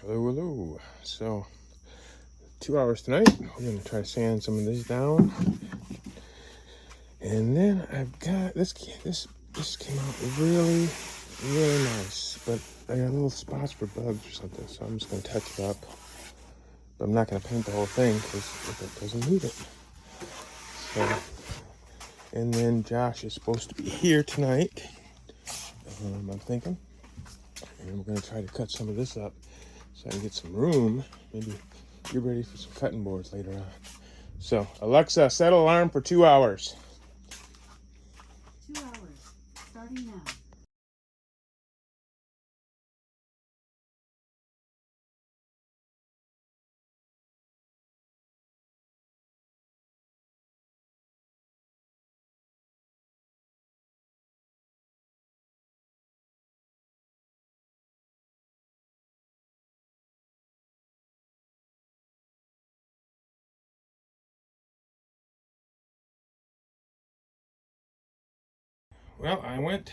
Hello, hello. So, 2 hours tonight. We're gonna try to sand some of this down, and then I've got this. This came out really, really nice, but I got little spots for bugs or something. So I'm just gonna touch it up. But I'm not gonna paint the whole thing because it doesn't need it. So, and then Josh is supposed to be here tonight. I'm thinking, and we're gonna try to cut some of this up so I can get some room. Maybe get ready for some cutting boards later on. So, Alexa, set alarm for 2 hours. 2 hours, starting now. Well, I went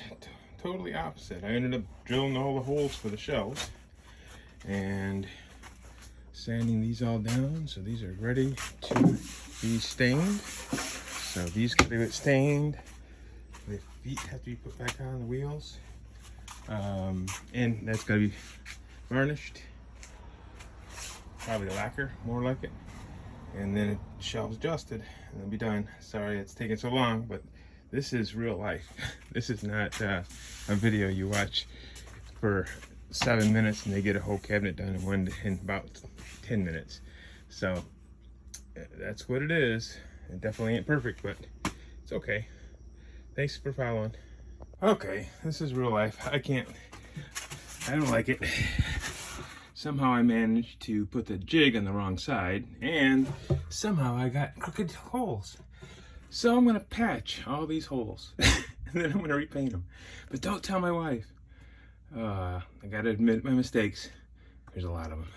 totally opposite. I ended up drilling all the holes for the shelves and sanding these all down. So these are ready to be stained. So these can be stained. The feet have to be put back on the wheels. And that's got to be varnished. Probably lacquer, more like it. And then shelves adjusted and they'll be done. Sorry it's taking so long, but this is real life. This is not a video you watch for 7 minutes and they get a whole cabinet done in about 10 minutes. So that's what it is. It definitely ain't perfect, but it's okay. Thanks for following. Okay, this is real life. I don't like it. Somehow I managed to put the jig on the wrong side, and somehow I got crooked holes. So I'm gonna patch all these holes, and then I'm gonna repaint them. But don't tell my wife. I gotta admit my mistakes. There's a lot of them.